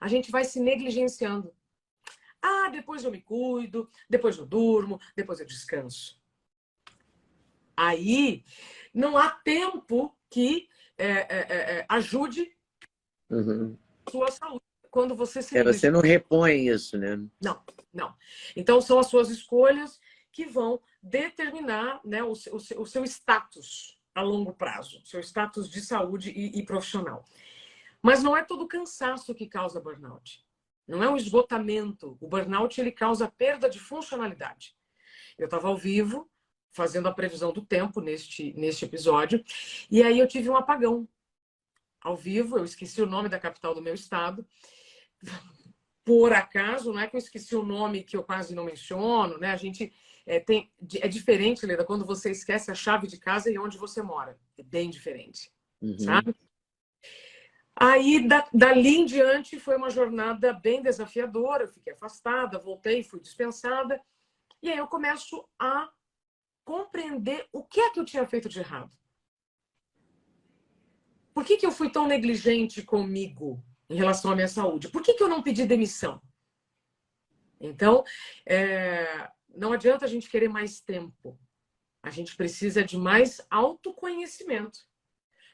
a gente vai se negligenciando. Ah, depois eu me cuido, depois eu durmo, depois eu descanso. Aí não há tempo que ajude a sua saúde quando você se negligencia. Você não repõe isso, né? Não, não. Então, são as suas escolhas que vão determinar, né, o seu status a longo prazo, seu status de saúde e profissional. Mas não é todo cansaço que causa burnout. Não é um esgotamento. O burnout ele causa perda de funcionalidade. Eu estava ao vivo, fazendo a previsão do tempo neste episódio, e aí eu tive um apagão. Ao vivo, eu esqueci o nome da capital do meu estado. Por acaso, não é que eu esqueci o nome que eu quase não menciono, né? A gente é diferente, Leda, quando você esquece a chave de casa e onde você mora. É bem diferente, sabe? Aí, dali em diante, foi uma jornada bem desafiadora. Eu fiquei afastada, voltei, fui dispensada. E aí eu começo a compreender o que é que eu tinha feito de errado. Por que eu fui tão negligente comigo em relação à minha saúde? Por que eu não pedi demissão? Então, não adianta a gente querer mais tempo. A gente precisa de mais autoconhecimento.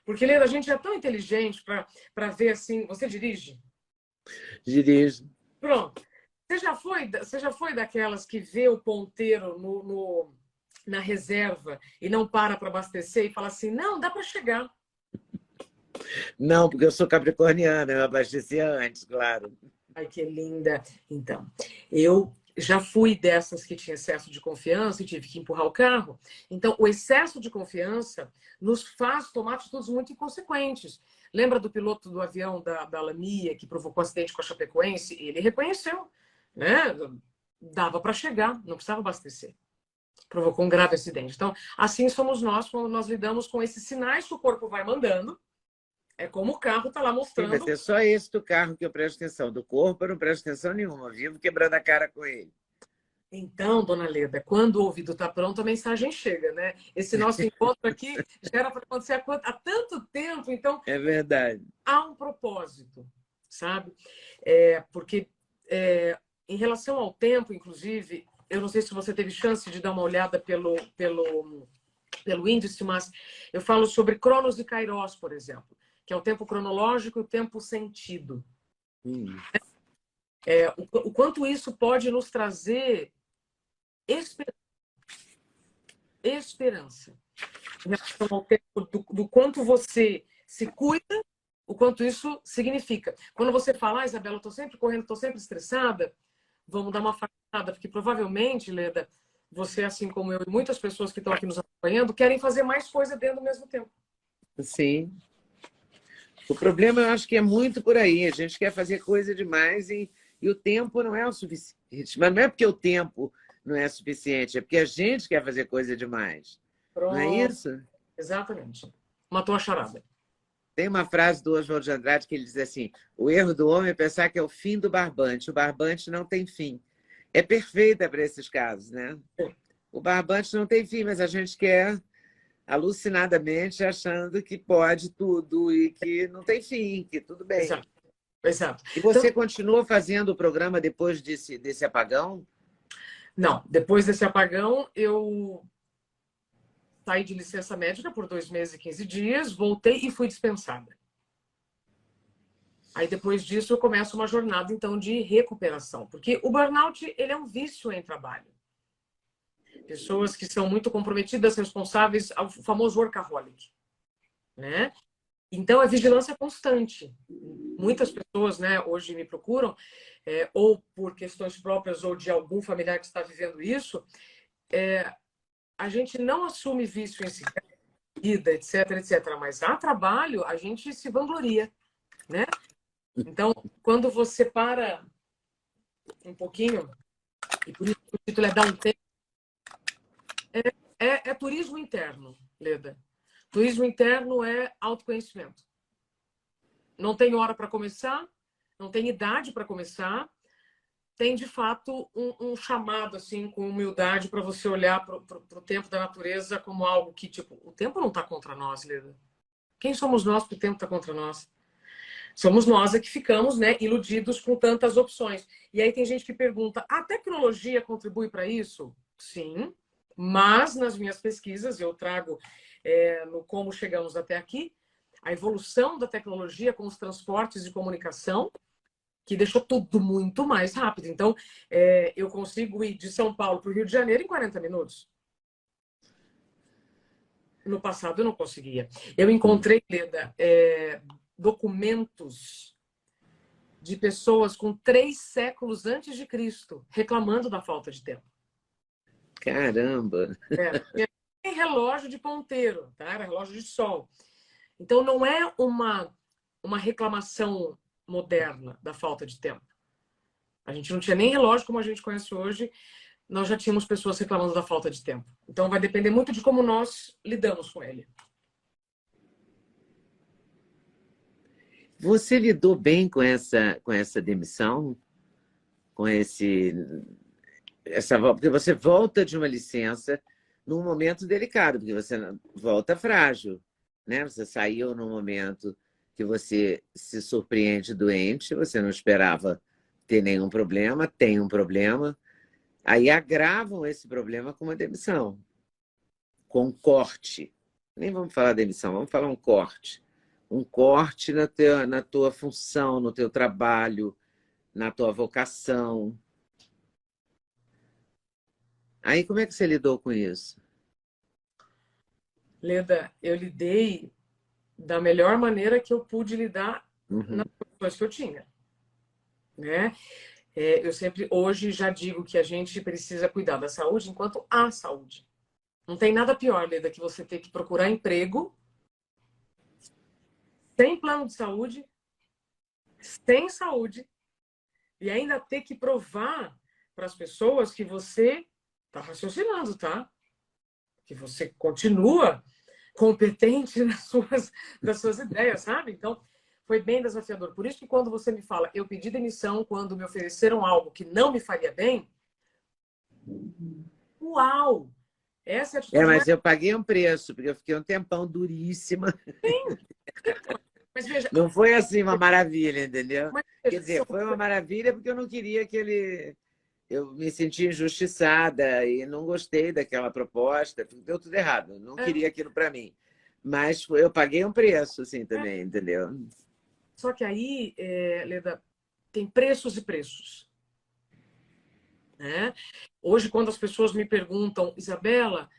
Porque, Leda, a gente é tão inteligente para ver assim... Você dirige? Dirijo. Pronto. Você já foi daquelas que vê o ponteiro na reserva e não para abastecer e fala assim, não, dá para chegar. Não, porque eu sou capricorniana, eu abastecia antes, claro. Ai, que linda. Então, eu já fui dessas que tinha excesso de confiança e tive que empurrar o carro. Então, o excesso de confiança nos faz tomar atitudes muito inconsequentes. Lembra do piloto do avião da Lamia que provocou acidente com a Chapecoense? Ele reconheceu, né? Dava para chegar, não precisava abastecer. Provocou um grave acidente. Então, assim somos nós quando nós lidamos com esses sinais que o corpo vai mandando. É como o carro está lá mostrando. Sim, mas é só esse do carro que eu presto atenção. Do corpo eu não presto atenção nenhuma. Eu vivo quebrando a cara com ele. Então, dona Leda, quando o ouvido está pronto, a mensagem chega, né? Esse nosso encontro aqui já era para acontecer há tanto tempo, então... É verdade. Há um propósito, sabe? Porque em relação ao tempo, inclusive, eu não sei se você teve chance de dar uma olhada pelo índice, mas eu falo sobre Cronos e Kairos, por exemplo, que é o tempo cronológico e o tempo sentido. O quanto isso pode nos trazer esperança em relação ao tempo do quanto você se cuida, o quanto isso significa. Quando você fala, Isabela, eu estou sempre correndo, estou sempre estressada, vamos dar uma afastada, porque provavelmente, Leda, você, assim como eu e muitas pessoas que estão aqui nos acompanhando, querem fazer mais coisa dentro do mesmo tempo. Sim. O problema, eu acho que é muito por aí. A gente quer fazer coisa demais e o tempo não é o suficiente. Mas não é porque o tempo não é suficiente, é porque a gente quer fazer coisa demais. Pronto. Não é isso? Exatamente. Matou a charada. Tem uma frase do Oswald de Andrade que ele diz assim, o erro do homem é pensar que é o fim do barbante. O barbante não tem fim. É perfeita para esses casos, né? O barbante não tem fim, mas a gente quer alucinadamente achando que pode tudo e que não tem fim, que tudo bem. Exato. Exato. E você continua fazendo o programa depois desse apagão? Não, depois desse apagão, eu saí de licença médica por 2 meses e 15 dias, voltei e fui dispensada. Aí, depois disso, eu começo uma jornada, então, de recuperação. Porque o burnout, ele é um vício em trabalho. Pessoas que são muito comprometidas, responsáveis, ao famoso workaholic, né? Então, é vigilância constante. Muitas pessoas, né, hoje me procuram, ou por questões próprias ou de algum familiar que está vivendo isso, a gente não assume vício em si, vida, etc, etc. Mas a trabalho, a gente se vangloria, né? Então, quando você para um pouquinho, e por isso o título é Dar um Tempo, é turismo interno, Leda. Turismo interno é autoconhecimento. Não tem hora para começar, não tem idade para começar, tem, de fato, um chamado, assim, com humildade para você olhar para o tempo da natureza como algo que, tipo, o tempo não está contra nós, Leda. Quem somos nós que o tempo está contra nós? Somos nós que ficamos, né, iludidos com tantas opções. E aí tem gente que pergunta, a tecnologia contribui para isso? Sim, mas nas minhas pesquisas, eu trago no como chegamos até aqui, a evolução da tecnologia com os transportes de comunicação, que deixou tudo muito mais rápido. Então, eu consigo ir de São Paulo para o Rio de Janeiro em 40 minutos. No passado eu não conseguia. Eu encontrei, Leda, documentos de pessoas com 3 séculos antes de Cristo reclamando da falta de tempo. Caramba! Tem relógio de ponteiro, tá? Era relógio de sol. Então, não é uma reclamação moderna da falta de tempo. A gente não tinha nem relógio como a gente conhece hoje, nós já tínhamos pessoas reclamando da falta de tempo. Então, vai depender muito de como nós lidamos com ele. Você lidou bem com essa demissão? Com porque você volta de uma licença num momento delicado, porque você volta frágil, né? Você saiu num momento que você se surpreende doente, você não esperava ter nenhum problema, tem um problema, aí agravam esse problema com uma demissão, com um corte. Nem vamos falar demissão, vamos falar um corte. Um corte na tua função, no teu trabalho, na tua vocação. Aí como é que você lidou com isso? Leda, eu lidei da melhor maneira que eu pude lidar nas situações que eu tinha. Né? Eu sempre, hoje, já digo que a gente precisa cuidar da saúde enquanto há saúde. Não tem nada pior, Leda, que você ter que procurar emprego sem plano de saúde, sem saúde, e ainda ter que provar para as pessoas que você está raciocinando, tá? Que você continua competente nas suas ideias, sabe? Então, foi bem desafiador. Por isso que quando você me fala, eu pedi demissão quando me ofereceram algo que não me faria bem, uau! Essa é a atitude Mas mais... eu paguei um preço, porque eu fiquei um tempão duríssima. Sim. Mas veja... Não foi assim uma maravilha, entendeu? Mas, Quer dizer, foi uma maravilha porque eu não queria que ele... Eu me senti injustiçada e não gostei daquela proposta. Deu tudo errado. Eu não queria aquilo para mim. Mas eu paguei um preço, assim, também, entendeu? Só que aí, Leda, tem preços e preços. Né? Hoje, quando as pessoas me perguntam, Isabela,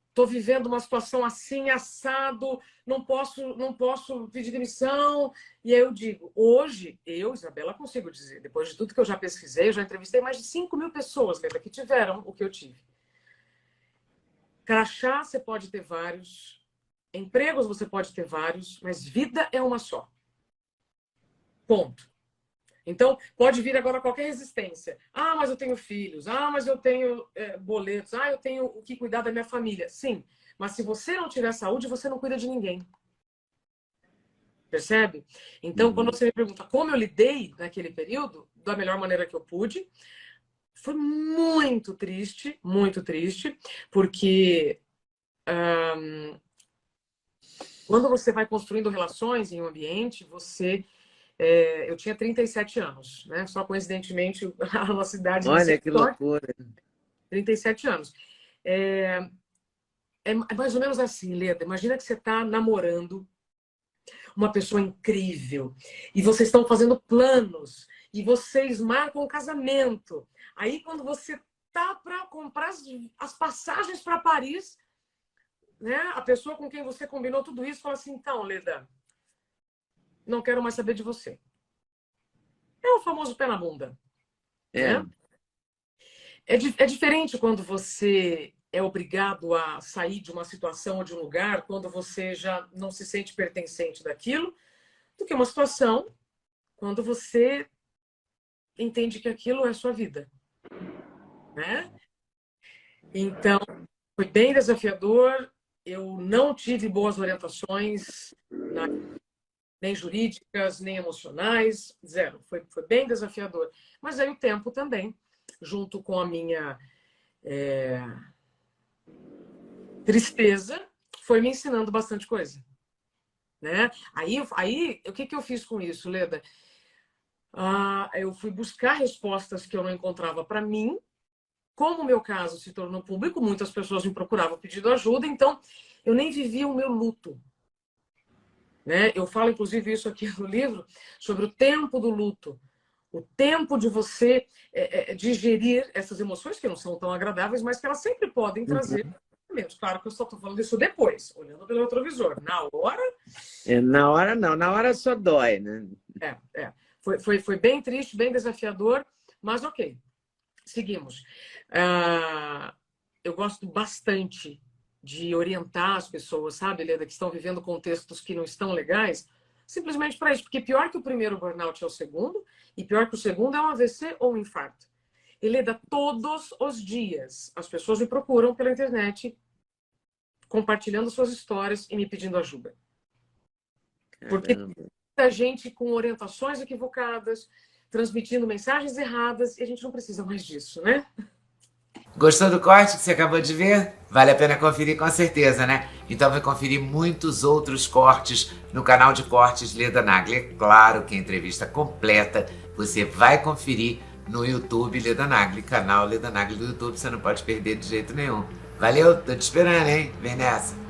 estou vivendo uma situação assim, assado, não posso pedir demissão. E aí eu digo, hoje, eu, Isabela, consigo dizer, depois de tudo que eu já pesquisei, eu já entrevistei mais de 5.000 pessoas, Leda, que tiveram o que eu tive. Crachá você pode ter vários, empregos você pode ter vários, mas vida é uma só. Ponto. Então, pode vir agora qualquer resistência. Ah, mas eu tenho filhos. Ah, mas eu tenho boletos. Ah, eu tenho o que cuidar da minha família. Sim, mas se você não tiver saúde, você não cuida de ninguém. Percebe? Então, quando você me pergunta como eu lidei naquele período, da melhor maneira que eu pude, foi muito triste, porque quando você vai construindo relações em um ambiente, eu tinha 37 anos, né? Só coincidentemente a nossa idade... Olha que loucura. 37 anos. É mais ou menos assim, Leda. Imagina que você está namorando uma pessoa incrível e vocês estão fazendo planos e vocês marcam um casamento. Aí, quando você tá para comprar as passagens para Paris, né? A pessoa com quem você combinou tudo isso fala assim, então, Leda, não quero mais saber de você. É o famoso pé na bunda. Né? É diferente quando você é obrigado a sair de uma situação ou de um lugar, quando você já não se sente pertencente daquilo, do que uma situação quando você entende que aquilo é sua vida. Né? Então, foi bem desafiador. Eu não tive boas orientações, nem jurídicas, nem emocionais, zero. Foi bem desafiador. Mas aí o tempo também, junto com a minha tristeza, foi me ensinando bastante coisa. né? Aí o que que eu fiz com isso, Leda? Eu fui buscar respostas que eu não encontrava para mim. Como o meu caso se tornou público, muitas pessoas me procuravam pedindo ajuda, então eu nem vivia o meu luto, né? Eu falo, inclusive, isso aqui no livro, sobre o tempo do luto. O tempo de você digerir essas emoções que não são tão agradáveis, mas que elas sempre podem trazer menos. Claro que eu só estou falando isso depois, olhando pelo retrovisor. Na hora... Na hora não, na hora só dói, né? Foi bem triste, bem desafiador, mas ok, seguimos. Eu gosto bastante de orientar as pessoas, sabe, Leda, que estão vivendo contextos que não estão legais, simplesmente para isso, porque pior que o primeiro burnout é o segundo, e pior que o segundo é um AVC ou um infarto. E, Leda, todos os dias as pessoas me procuram pela internet, compartilhando suas histórias e me pedindo ajuda. Porque muita gente com orientações equivocadas, transmitindo mensagens erradas, e a gente não precisa mais disso, né? Gostou do corte que você acabou de ver? Vale a pena conferir com certeza, né? Então vai conferir muitos outros cortes no canal de cortes Leda Nagli. É claro que a entrevista completa você vai conferir no YouTube Leda Nagli, canal Leda Nagli do YouTube, você não pode perder de jeito nenhum. Valeu, tô te esperando, hein? Vem nessa!